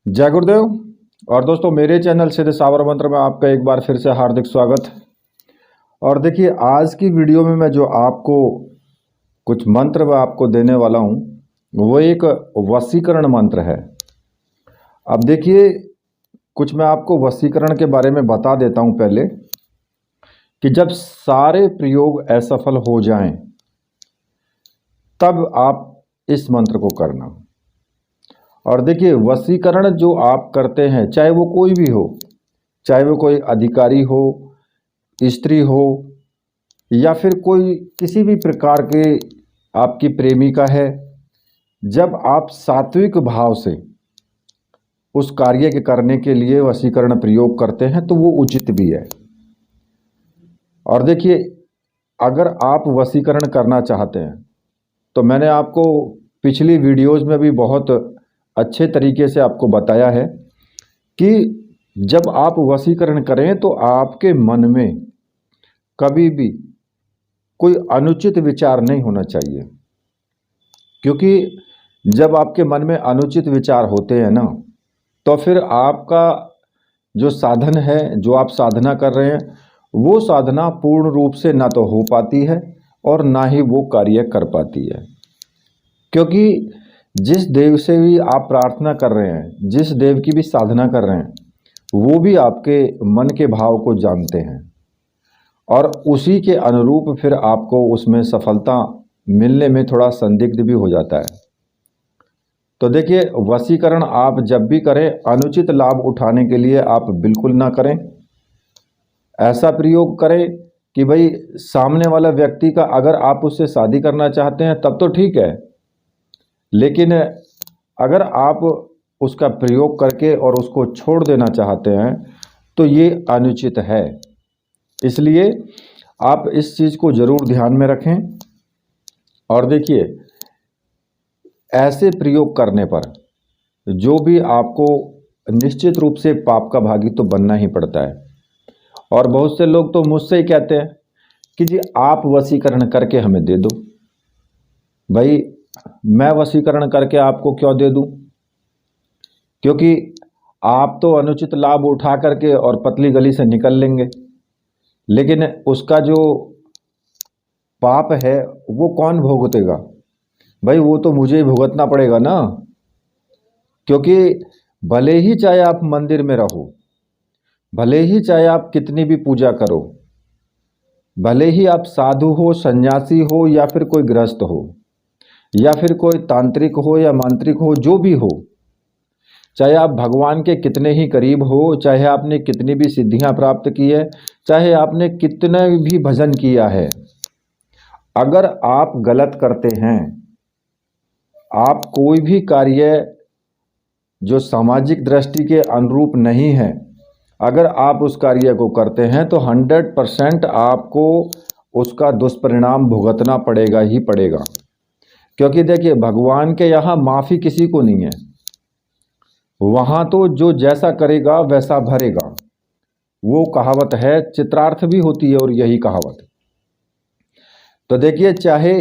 जय गुरुदेव। और दोस्तों, मेरे चैनल सिद्ध सावर मंत्र में आपका एक बार फिर से हार्दिक स्वागत। और देखिए, आज की वीडियो में मैं जो आपको कुछ मंत्र मैं आपको देने वाला हूँ वो एक वशीकरण मंत्र है। अब देखिए, कुछ मैं आपको वशीकरण के बारे में बता देता हूँ पहले, कि जब सारे प्रयोग असफल हो जाएं तब आप इस मंत्र को करना। और देखिए, वशीकरण जो आप करते हैं, चाहे वो कोई भी हो, चाहे वो कोई अधिकारी हो, स्त्री हो, या फिर कोई किसी भी प्रकार के आपकी प्रेमिका है, जब आप सात्विक भाव से उस कार्य के करने के लिए वशीकरण प्रयोग करते हैं तो वो उचित भी है। और देखिए, अगर आप वशीकरण करना चाहते हैं तो मैंने आपको पिछली वीडियोज़ में भी बहुत अच्छे तरीके से आपको बताया है कि जब आप वशीकरण करें तो आपके मन में कभी भी कोई अनुचित विचार नहीं होना चाहिए। क्योंकि जब आपके मन में अनुचित विचार होते हैं ना, तो फिर आपका जो साधन है, जो आप साधना कर रहे हैं, वो साधना पूर्ण रूप से ना तो हो पाती है और ना ही वो कार्य कर पाती है। क्योंकि जिस देव से भी आप प्रार्थना कर रहे हैं, जिस देव की भी साधना कर रहे हैं, वो भी आपके मन के भाव को जानते हैं और उसी के अनुरूप फिर आपको उसमें सफलता मिलने में थोड़ा संदिग्ध भी हो जाता है। तो देखिए, वशीकरण आप जब भी करें, अनुचित लाभ उठाने के लिए आप बिल्कुल ना करें। ऐसा प्रयोग करें कि भाई सामने वाला व्यक्ति का, अगर आप उससे शादी करना चाहते हैं तब तो ठीक है, लेकिन अगर आप उसका प्रयोग करके और उसको छोड़ देना चाहते हैं तो ये अनुचित है। इसलिए आप इस चीज़ को ज़रूर ध्यान में रखें। और देखिए, ऐसे प्रयोग करने पर जो भी आपको निश्चित रूप से पाप का भागी तो बनना ही पड़ता है। और बहुत से लोग तो मुझसे ही कहते हैं कि जी आप वशीकरण करके हमें दे दो। भाई, मैं वशीकरण करके आपको क्यों दे दूं? क्योंकि आप तो अनुचित लाभ उठा करके और पतली गली से निकल लेंगे, लेकिन उसका जो पाप है वो कौन भुगतेगा? भाई, वो तो मुझे ही भुगतना पड़ेगा ना। क्योंकि भले ही चाहे आप मंदिर में रहो, भले ही चाहे आप कितनी भी पूजा करो, भले ही आप साधु हो, सन्यासी हो, या फिर कोई गृहस्थ हो, या फिर कोई तांत्रिक हो या मांत्रिक हो, जो भी हो, चाहे आप भगवान के कितने ही करीब हो, चाहे आपने कितनी भी सिद्धियां प्राप्त की है, चाहे आपने कितना भी भजन किया है, अगर आप गलत करते हैं, आप कोई भी कार्य जो सामाजिक दृष्टि के अनुरूप नहीं है, अगर आप उस कार्य को करते हैं तो 100% आपको उसका दुष्परिणाम भुगतना पड़ेगा ही पड़ेगा। क्योंकि देखिए, भगवान के यहाँ माफ़ी किसी को नहीं है। वहाँ तो जो जैसा करेगा वैसा भरेगा, वो कहावत है, चित्रार्थ भी होती है और यही कहावत। तो देखिए, चाहे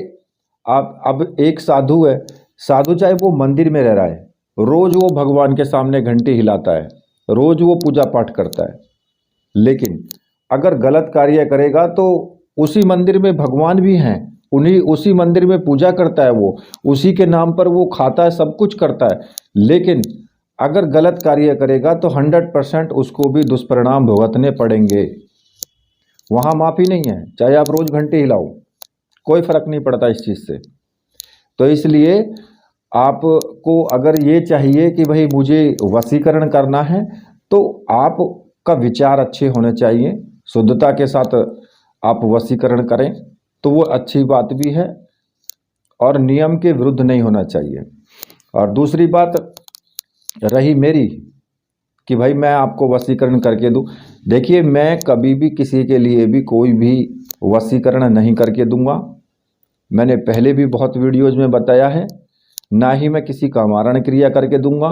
आप, अब एक साधु है, साधु चाहे वो मंदिर में रह रहा है, रोज वो भगवान के सामने घंटी हिलाता है, रोज वो पूजा पाठ करता है, लेकिन अगर गलत कार्य करेगा तो उसी मंदिर में भगवान भी हैं, उन्हीं उसी मंदिर में पूजा करता है, वो उसी के नाम पर वो खाता है, सब कुछ करता है, लेकिन अगर गलत कार्य करेगा तो 100% उसको भी दुष्परिणाम भुगतने पड़ेंगे। वहाँ माफ़ी नहीं है, चाहे आप रोज घंटे हिलाओ, कोई फर्क नहीं पड़ता इस चीज़ से। तो इसलिए आपको अगर ये चाहिए कि भाई मुझे वशीकरण करना है, तो आपका विचार अच्छे होने चाहिए, शुद्धता के साथ आप वशीकरण करें तो वो अच्छी बात भी है, और नियम के विरुद्ध नहीं होना चाहिए। और दूसरी बात रही मेरी कि भाई मैं आपको वशीकरण करके दूं, देखिए, मैं कभी भी किसी के लिए भी कोई भी वशीकरण नहीं करके दूंगा। मैंने पहले भी बहुत वीडियोज़ में बताया है, ना ही मैं किसी का मारण क्रिया करके दूंगा,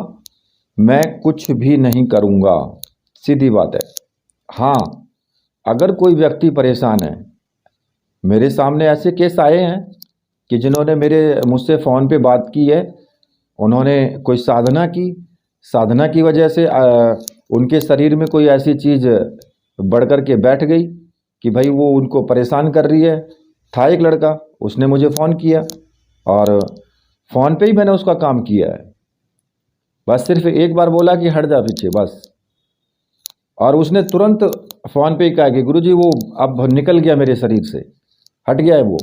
मैं कुछ भी नहीं करूंगा, सीधी बात है। हाँ, अगर कोई व्यक्ति परेशान है, मेरे सामने ऐसे केस आए हैं कि जिन्होंने मुझसे फ़ोन पे बात की है, उन्होंने कोई साधना की, साधना की वजह से उनके शरीर में कोई ऐसी चीज़ बढ़ कर के बैठ गई कि भाई वो उनको परेशान कर रही है। था एक लड़का, उसने मुझे फ़ोन किया और फ़ोन पे ही मैंने उसका काम किया है। बस सिर्फ एक बार बोला कि हट जा पीछे, बस। और उसने तुरंत फ़ोन पे ही कहा कि गुरुजी वो अब निकल गया मेरे शरीर से, हट गया है वो।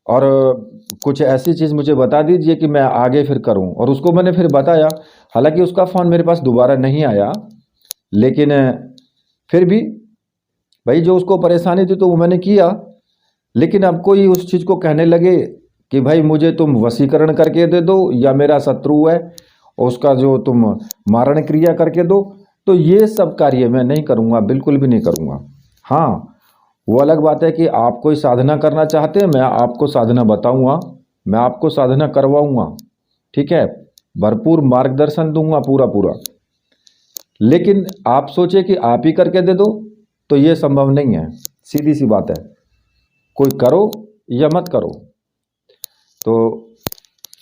और कुछ ऐसी चीज़ मुझे बता दीजिए कि मैं आगे फिर करूं। और उसको मैंने फिर बताया, हालांकि उसका फ़ोन मेरे पास दोबारा नहीं आया, लेकिन फिर भी भाई जो उसको परेशानी थी तो वो मैंने किया। लेकिन अब कोई उस चीज़ को कहने लगे कि भाई मुझे तुम वशीकरण करके दे दो, या मेरा शत्रु है उसका जो तुम मारण क्रिया करके दो, तो ये सब कार्य मैं नहीं करूँगा, बिल्कुल भी नहीं करूँगा। हाँ, वो अलग बात है कि आप कोई साधना करना चाहते हैं, मैं आपको साधना बताऊँगा, मैं आपको साधना करवाऊँगा, ठीक है, भरपूर मार्गदर्शन दूंगा पूरा पूरा। लेकिन आप सोचे कि आप ही करके दे दो, तो ये संभव नहीं है, सीधी सी बात है। कोई करो या मत करो। तो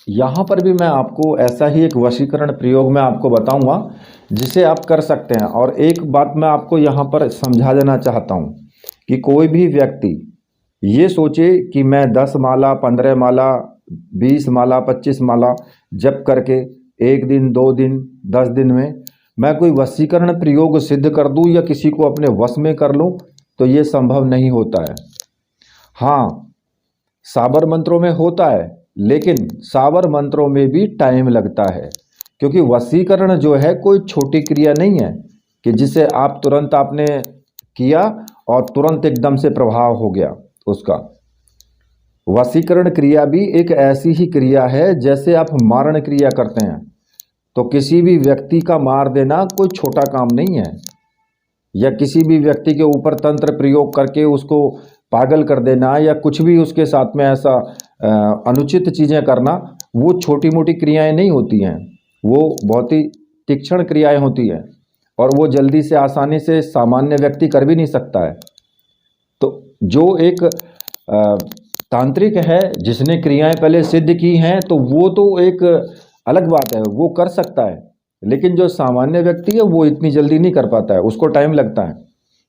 यहाँ पर भी मैं आपको ऐसा ही एक वशीकरण प्रयोग मैं आपको बताऊंगा जिसे आप कर सकते हैं। और एक बात मैं आपको यहाँ पर समझा देना चाहता हूँ कि कोई भी व्यक्ति ये सोचे कि मैं 10 माला, 15 माला, 20 माला, 25 माला जप करके 1 दिन, 2 दिन, 10 दिन में मैं कोई वशीकरण प्रयोग सिद्ध कर दूं या किसी को अपने वश में कर लूं, तो ये संभव नहीं होता है। हाँ, साबर मंत्रों में होता है, लेकिन साबर मंत्रों में भी टाइम लगता है, क्योंकि वशीकरण जो है कोई छोटी क्रिया नहीं है कि जिसे आप तुरंत आपने किया और तुरंत एकदम से प्रभाव हो गया उसका। वशीकरण क्रिया भी एक ऐसी ही क्रिया है जैसे आप मारण क्रिया करते हैं। तो किसी भी व्यक्ति का मार देना कोई छोटा काम नहीं है, या किसी भी व्यक्ति के ऊपर तंत्र प्रयोग करके उसको पागल कर देना या कुछ भी उसके साथ में ऐसा अनुचित चीज़ें करना, वो छोटी मोटी क्रियाएं नहीं होती हैं, वो बहुत ही तीक्ष्ण क्रियाएं होती हैं और वो जल्दी से आसानी से सामान्य व्यक्ति कर भी नहीं सकता है। तो जो एक तांत्रिक है जिसने क्रियाएं पहले सिद्ध की हैं, तो वो तो एक अलग बात है, वो कर सकता है। लेकिन जो सामान्य व्यक्ति है वो इतनी जल्दी नहीं कर पाता है, उसको टाइम लगता है।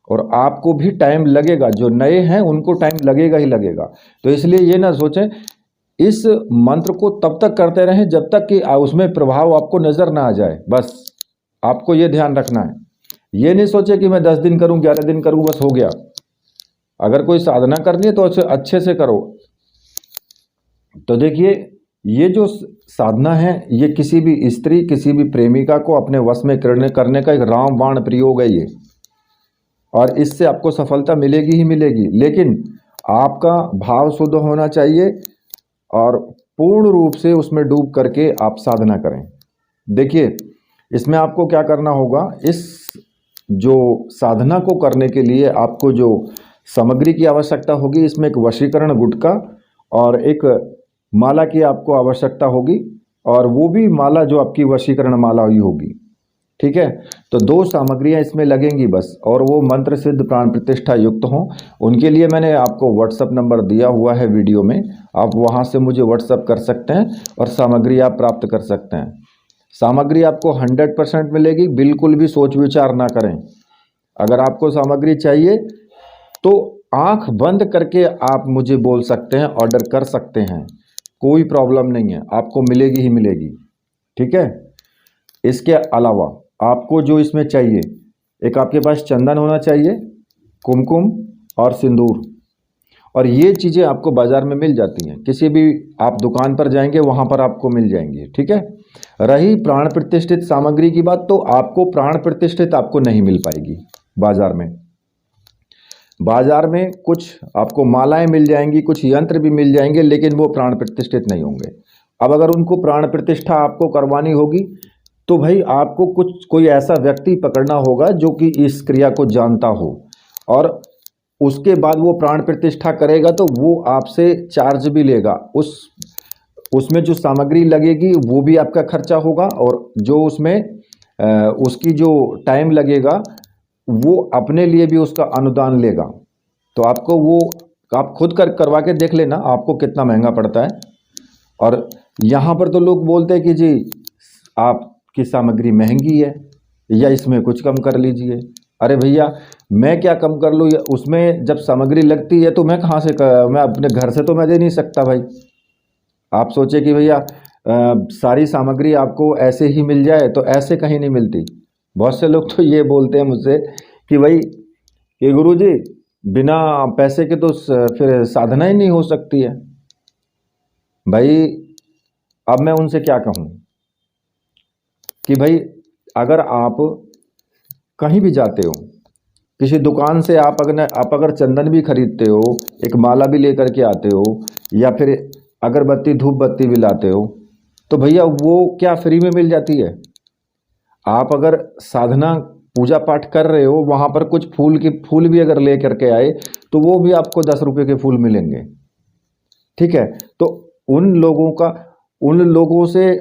और आपको भी टाइम लगेगा, जो नए हैं उनको टाइम लगेगा ही लगेगा। तो इसलिए ये ना सोचें, इस मंत्र को तब तक करते रहें जब तक कि उसमें प्रभाव आपको नज़र ना आ जाए। बस आपको ये ध्यान रखना है। ये नहीं सोचे कि मैं 10 दिन करूं, 11 दिन करूं, बस हो गया। अगर कोई साधना करनी है तो अच्छे से करो। तो देखिए, ये जो साधना है ये किसी भी स्त्री, किसी भी प्रेमिका को अपने वश में करने का एक रामबाण प्रयोग है ये। और इससे आपको सफलता मिलेगी ही मिलेगी, लेकिन आपका भाव शुद्ध होना चाहिए और पूर्ण रूप से उसमें डूब करके आप साधना करें। देखिए, इसमें आपको क्या करना होगा, इस जो साधना को करने के लिए आपको जो सामग्री की आवश्यकता होगी, इसमें एक वशीकरण गुटका और एक माला की आपको आवश्यकता होगी, और वो भी माला जो आपकी वशीकरण माला ही होगी, ठीक है। तो 2 सामग्रियां इसमें लगेंगी बस, और वो मंत्र सिद्ध प्राण प्रतिष्ठा युक्त हों। उनके लिए मैंने आपको व्हाट्सअप नंबर दिया हुआ है वीडियो में, आप वहां से मुझे व्हाट्सअप कर सकते हैं और सामग्री आप प्राप्त कर सकते हैं। सामग्री आपको 100% मिलेगी, बिल्कुल भी सोच विचार ना करें। अगर आपको सामग्री चाहिए तो आंख बंद करके आप मुझे बोल सकते हैं, ऑर्डर कर सकते हैं, कोई प्रॉब्लम नहीं है, आपको मिलेगी ही मिलेगी, ठीक है। इसके अलावा आपको जो इसमें चाहिए, एक आपके पास चंदन होना चाहिए, कुमकुम और सिंदूर, और ये चीज़ें आपको बाज़ार में मिल जाती हैं, किसी भी आप दुकान पर जाएंगे वहाँ पर आपको मिल जाएंगी, ठीक है। रही प्राण प्रतिष्ठित सामग्री की बात, तो आपको प्राण प्रतिष्ठित आपको नहीं मिल पाएगी बाज़ार में। बाज़ार में कुछ आपको मालाएं मिल जाएंगी, कुछ यंत्र भी मिल जाएंगे, लेकिन वो प्राण प्रतिष्ठित नहीं होंगे। अब अगर उनको प्राण प्रतिष्ठा आपको करवानी होगी तो भाई आपको कोई ऐसा व्यक्ति पकड़ना होगा जो कि इस क्रिया को जानता हो, और उसके बाद वो प्राण प्रतिष्ठा करेगा तो वो आपसे चार्ज भी लेगा। उसमें जो सामग्री लगेगी वो भी आपका खर्चा होगा, और जो उसमें उसकी जो टाइम लगेगा वो अपने लिए भी उसका अनुदान लेगा। तो आपको वो आप खुद करवा के देख लेना आपको कितना महंगा पड़ता है। और यहाँ पर तो लोग बोलते हैं कि जी आप आपकी सामग्री महंगी है या इसमें कुछ कम कर लीजिए। अरे भैया मैं क्या कम कर लूँ, उसमें जब सामग्री लगती है तो मैं कहाँ से मैं अपने घर से तो मैं दे नहीं सकता भाई। आप सोचे कि भैया सारी सामग्री आपको ऐसे ही मिल जाए, तो ऐसे कहीं नहीं मिलती। बहुत से लोग तो ये बोलते हैं मुझसे कि भाई कि गुरुजी बिना पैसे के तो फिर साधना ही नहीं हो सकती है। भाई अब मैं उनसे क्या कहूँ कि भाई अगर आप कहीं भी जाते हो, किसी दुकान से आप अगर चंदन भी खरीदते हो, एक माला भी लेकर के आते हो, या फिर अगरबत्ती धूप बत्ती भी लाते हो, तो भैया वो क्या फ्री में मिल जाती है? आप अगर साधना पूजा पाठ कर रहे हो, वहाँ पर कुछ फूल भी अगर ले करके आए तो वो भी आपको 10 रुपये के फूल मिलेंगे। ठीक है, तो उन लोगों से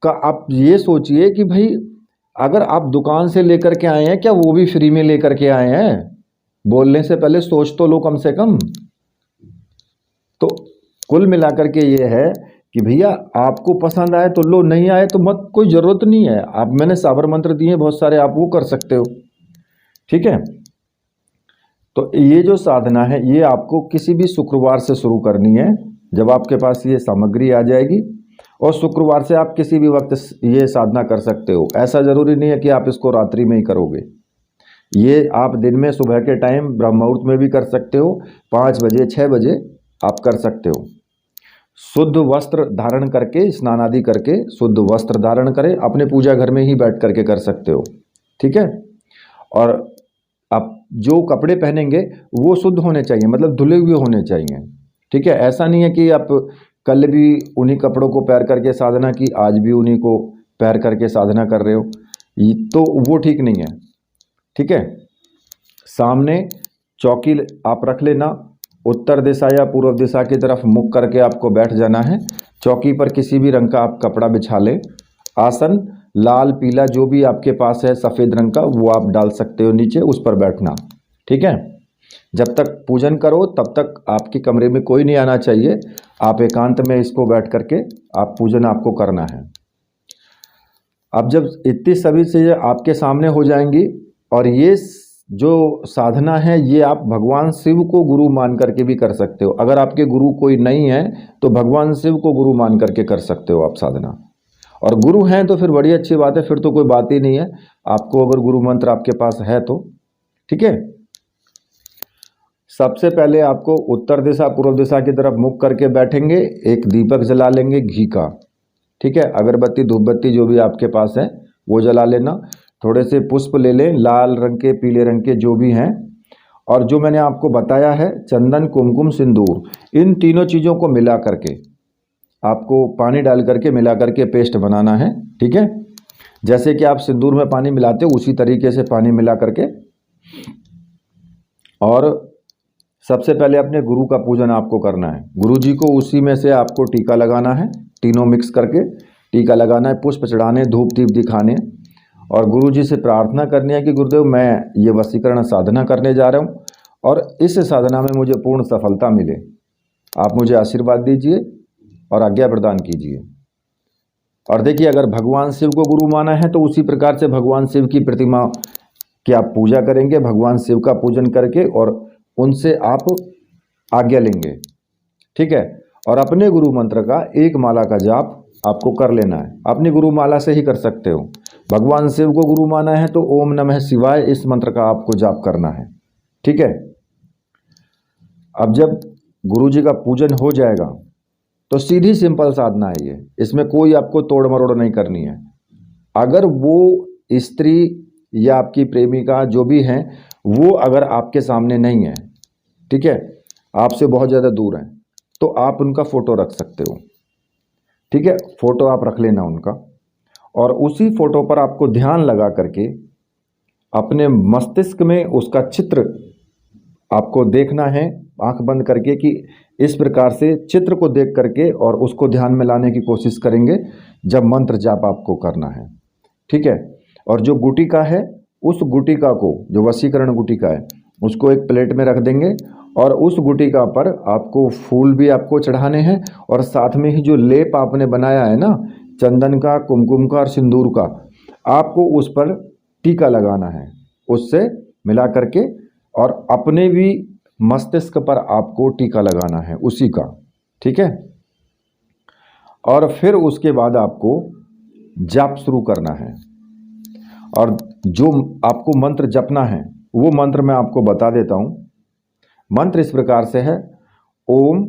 का आप ये सोचिए कि भाई अगर आप दुकान से लेकर के आए हैं, क्या वो भी फ्री में लेकर के आए हैं? बोलने से पहले सोच तो लो कम से कम। तो कुल मिलाकर के ये है कि भैया आपको पसंद आए तो लो, नहीं आए तो मत, कोई ज़रूरत नहीं है। आप मैंने साबर मंत्र दिए बहुत सारे, आप वो कर सकते हो। ठीक है, तो ये जो साधना है ये आपको किसी भी शुक्रवार से शुरू करनी है, जब आपके पास ये सामग्री आ जाएगी। और शुक्रवार से आप किसी भी वक्त ये साधना कर सकते हो। ऐसा ज़रूरी नहीं है कि आप इसको रात्रि में ही करोगे। ये आप दिन में सुबह के टाइम ब्रह्म मुहूर्त में भी कर सकते हो, 5 बजे 6 बजे आप कर सकते हो। शुद्ध वस्त्र धारण करके, स्नान आदि करके शुद्ध वस्त्र धारण करें, अपने पूजा घर में ही बैठ करके कर सकते हो। ठीक है, और आप जो कपड़े पहनेंगे वो शुद्ध होने चाहिए, मतलब धुले हुए होने चाहिए। ठीक है, ऐसा नहीं है कि आप कल भी उन्हीं कपड़ों को पहन करके साधना की, आज भी उन्हीं को पहन करके साधना कर रहे हो, तो वो ठीक नहीं है। ठीक है, सामने चौकी आप रख लेना, उत्तर दिशा या पूर्व दिशा की तरफ मुख करके आपको बैठ जाना है। चौकी पर किसी भी रंग का आप कपड़ा बिछा लें। आसन लाल पीला जो भी आपके पास है, सफ़ेद रंग का, वो आप डाल सकते हो नीचे, उस पर बैठना। ठीक है, जब तक पूजन करो तब तक आपके कमरे में कोई नहीं आना चाहिए। आप एकांत में इसको बैठ करके आप पूजन आपको करना है। अब जब इतनी सभी चीज़ें आपके सामने हो जाएंगी, और ये जो साधना है ये आप भगवान शिव को गुरु मान करके भी कर सकते हो। अगर आपके गुरु कोई नहीं है तो भगवान शिव को गुरु मान करके कर सकते हो आप साधना। और गुरु हैं तो फिर बड़ी अच्छी बात है, फिर तो कोई बात ही नहीं है। आपको अगर गुरु मंत्र आपके पास है तो ठीक है। सबसे पहले आपको उत्तर दिशा पूर्व दिशा की तरफ मुख करके बैठेंगे, एक दीपक जला लेंगे घी का। ठीक है, अगरबत्ती धूप बत्ती जो भी आपके पास है वो जला लेना। थोड़े से पुष्प ले लें, लाल रंग के पीले रंग के जो भी हैं। और जो मैंने आपको बताया है चंदन कुमकुम सिंदूर, इन तीनों चीज़ों को मिला करके आपको पानी डाल करके मिला करके पेस्ट बनाना है। ठीक है, जैसे कि आप सिंदूर में पानी मिलाते हो उसी तरीके से पानी मिला करके, और सबसे पहले अपने गुरु का पूजन आपको करना है। गुरु जी को उसी में से आपको टीका लगाना है, तीनों मिक्स करके टीका लगाना है, पुष्प चढ़ाने, धूप दीप दिखाने, और गुरु जी से प्रार्थना करनी है कि गुरुदेव मैं ये वशीकरण साधना करने जा रहा हूँ और इस साधना में मुझे पूर्ण सफलता मिले। आप मुझे आशीर्वाद दीजिए और आज्ञा प्रदान कीजिए। और देखिए, अगर भगवान शिव को गुरु माना है तो उसी प्रकार से भगवान शिव की प्रतिमा की आप पूजा करेंगे, भगवान शिव का पूजन करके, और उनसे आप आज्ञा लेंगे। ठीक है, और अपने गुरु मंत्र का एक माला का जाप आपको कर लेना है। अपनी गुरु माला से ही कर सकते हो। भगवान शिव को गुरु माना है तो ओम नमः शिवाय इस मंत्र का आपको जाप करना है। ठीक है, अब जब गुरु जी का पूजन हो जाएगा तो सीधी सिंपल साधना है ये, इसमें कोई आपको तोड़ मरोड़ नहीं करनी है। अगर वो स्त्री या आपकी प्रेमिका जो भी हैं वो अगर आपके सामने नहीं है, ठीक है, आपसे बहुत ज़्यादा दूर हैं, तो आप उनका फ़ोटो रख सकते हो। ठीक है, फ़ोटो आप रख लेना उनका, और उसी फ़ोटो पर आपको ध्यान लगा करके अपने मस्तिष्क में उसका चित्र आपको देखना है, आंख बंद करके, कि इस प्रकार से चित्र को देख करके और उसको ध्यान में लाने की कोशिश करेंगे जब मंत्र जाप आपको करना है। ठीक है, और जो गुटिका है उस गुटिका को, जो वशीकरण गुटिका है, उसको एक प्लेट में रख देंगे, और उस गुटिका पर आपको फूल भी आपको चढ़ाने हैं, और साथ में ही जो लेप आपने बनाया है ना, चंदन का, कुमकुम का और सिंदूर का, आपको उस पर टीका लगाना है, उससे मिला करके, और अपने भी मस्तिष्क पर आपको टीका लगाना है उसी का, ठीक है। और फिर उसके बाद आपको जाप शुरू करना है, और जो आपको मंत्र जपना है वो मंत्र मैं आपको बता देता हूँ। मंत्र इस प्रकार से है, ओम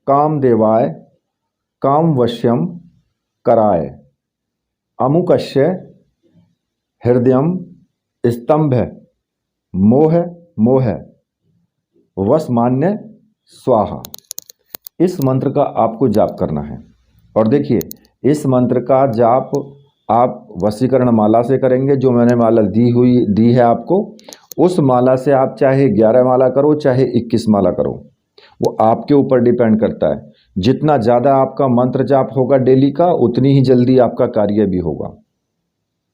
कामदेवाय कामवश्यम कराय अमुकस्य हृदयम स्तंभ मोह मोह वशमान्य स्वाहा। इस मंत्र का आपको जाप करना है। और देखिए, इस मंत्र का जाप आप वशीकरण माला से करेंगे, जो मैंने माला दी है आपको। उस माला से आप चाहे 11 माला करो, चाहे 21 माला करो, वो आपके ऊपर डिपेंड करता है। जितना ज़्यादा आपका मंत्र जाप होगा डेली का, उतनी ही जल्दी आपका कार्य भी होगा,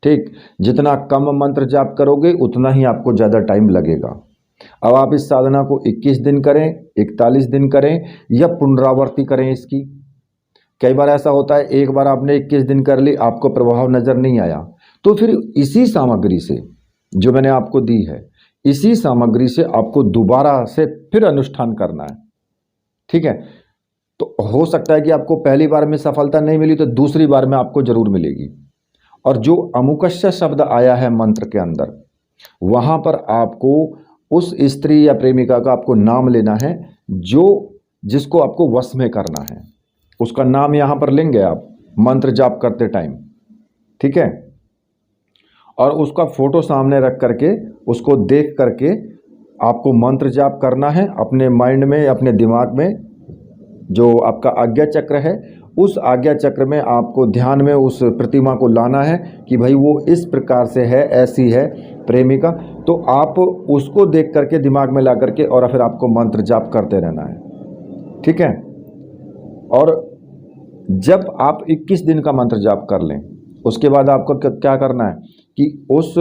ठीक। जितना कम मंत्र जाप करोगे उतना ही आपको ज़्यादा टाइम लगेगा। अब आप इस साधना को 21 दिन करें, 41 दिन करें, या पुनरावृत्ति करें इसकी। कई बार ऐसा होता है, एक बार आपने 21 दिन कर ली, आपको प्रभाव नज़र नहीं आया, तो फिर इसी सामग्री से जो मैंने आपको दी है, इसी सामग्री से आपको दोबारा से फिर अनुष्ठान करना है, ठीक है। तो हो सकता है कि आपको पहली बार में सफलता नहीं मिली, तो दूसरी बार में आपको जरूर मिलेगी। और जो अमुकस्य शब्द आया है मंत्र के अंदर, वहां पर आपको उस स्त्री या प्रेमिका का आपको नाम लेना है, जिसको आपको वश में करना है। उसका नाम यहां पर लेंगे आप मंत्र जाप करते टाइम, ठीक है। और उसका फोटो सामने रख करके, उसको देख करके आपको मंत्र जाप करना है अपने माइंड में, अपने दिमाग में। जो आपका आज्ञा चक्र है, उस आज्ञा चक्र में आपको ध्यान में उस प्रतिमा को लाना है कि भाई वो इस प्रकार से है, ऐसी है प्रेमिका। तो आप उसको देख करके दिमाग में ला करके और फिर आपको मंत्र जाप करते रहना है, ठीक है। और जब आप 21 दिन का मंत्र जाप कर लें, उसके बाद आपको क्या करना है कि उस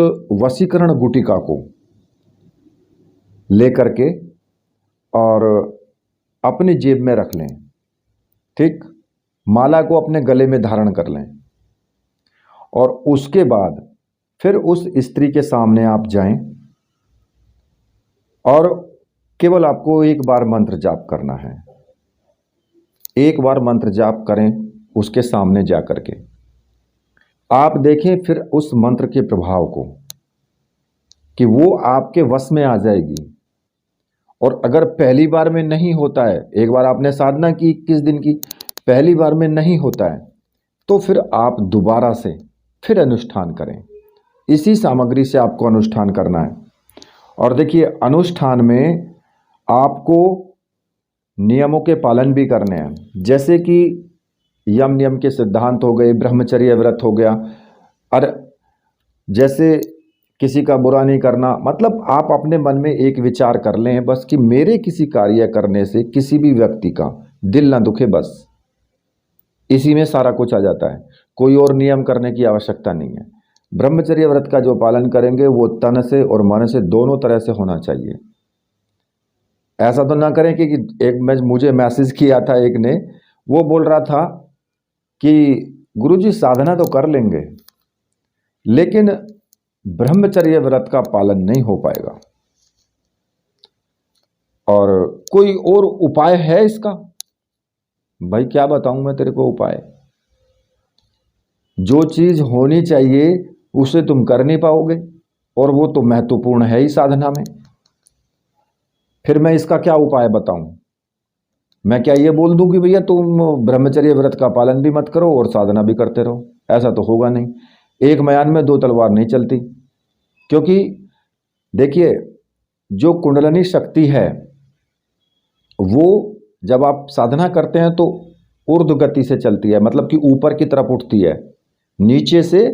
वशीकरण गुटिका को ले करके और अपनी जेब में रख लें, ठीक। माला को अपने गले में धारण कर लें, और उसके बाद फिर उस स्त्री के सामने आप जाएं, और केवल आपको एक बार मंत्र जाप करना है। एक बार मंत्र जाप करें उसके सामने जा करके, आप देखें फिर उस मंत्र के प्रभाव को, कि वो आपके वश में आ जाएगी। और अगर पहली बार में नहीं होता है, एक बार आपने साधना की 21 दिन की, पहली बार में नहीं होता है, तो फिर आप दोबारा से फिर अनुष्ठान करें। इसी सामग्री से आपको अनुष्ठान करना है। और देखिए, अनुष्ठान में आपको नियमों के पालन भी करने हैं, जैसे कि यम नियम के सिद्धांत हो गए, ब्रह्मचर्य व्रत हो गया। और जैसे किसी का बुरा नहीं करना, मतलब आप अपने मन में एक विचार कर लें बस कि मेरे किसी कार्य करने से किसी भी व्यक्ति का दिल ना दुखे, बस इसी में सारा कुछ आ जाता है। कोई और नियम करने की आवश्यकता नहीं है। ब्रह्मचर्य व्रत का जो पालन करेंगे वो तन से और मन से दोनों तरह से होना चाहिए। ऐसा तो ना करें कि मुझे मैसेज किया था एक ने, वो बोल रहा था कि गुरुजी साधना तो कर लेंगे लेकिन ब्रह्मचर्य व्रत का पालन नहीं हो पाएगा, और कोई और उपाय है इसका? भाई क्या बताऊं मैं तेरे को उपाय। जो चीज होनी चाहिए उसे तुम कर नहीं पाओगे, और वो तो महत्वपूर्ण है ही साधना में। फिर मैं इसका क्या उपाय बताऊं? मैं क्या ये बोल दूं कि भैया तुम ब्रह्मचर्य व्रत का पालन भी मत करो और साधना भी करते रहो? ऐसा तो होगा नहीं। एक म्यान में दो तलवार नहीं चलती। क्योंकि देखिए, जो कुंडलनी शक्ति है वो जब आप साधना करते हैं तो ऊर्ध्व गति से चलती है, मतलब कि ऊपर की तरफ उठती है, नीचे से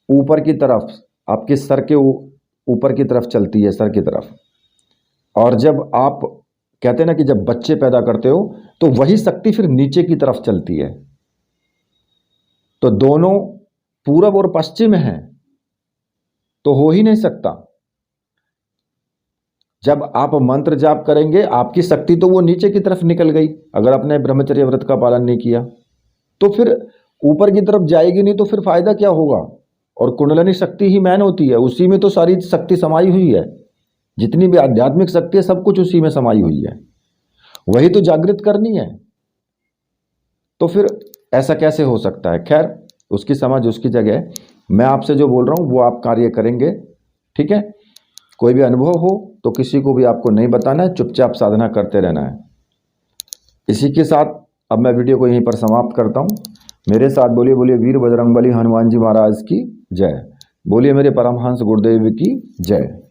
ऊपर की तरफ, आपके सर के ऊपर की तरफ चलती है, सर की तरफ। और जब आप कहते हैं ना कि जब बच्चे पैदा करते हो तो वही शक्ति फिर नीचे की तरफ चलती है। तो दोनों पूरब और पश्चिम हैं तो हो ही नहीं सकता। जब आप मंत्र जाप करेंगे आपकी शक्ति तो वो नीचे की तरफ निकल गई, अगर आपने ब्रह्मचर्य व्रत का पालन नहीं किया तो फिर ऊपर की तरफ जाएगी नहीं, तो फिर फायदा क्या होगा? और कुंडलिनी शक्ति ही मैन होती है, उसी में तो सारी शक्ति समाई हुई है। जितनी भी आध्यात्मिक शक्ति है सब कुछ उसी में समाई हुई है, वही तो जागृत करनी है। तो फिर ऐसा कैसे हो सकता है? खैर, उसकी समझ उसकी जगह, मैं आपसे जो बोल रहा हूँ वो आप कार्य करेंगे, ठीक है। कोई भी अनुभव हो तो किसी को भी आपको नहीं बताना है, चुपचाप साधना करते रहना है। इसी के साथ अब मैं वीडियो को यहीं पर समाप्त करता हूँ। मेरे साथ बोलिए बोलिए वीर बजरंगबली हनुमान जी महाराज की जय। बोलिए मेरे परमहंस गुरुदेव की जय।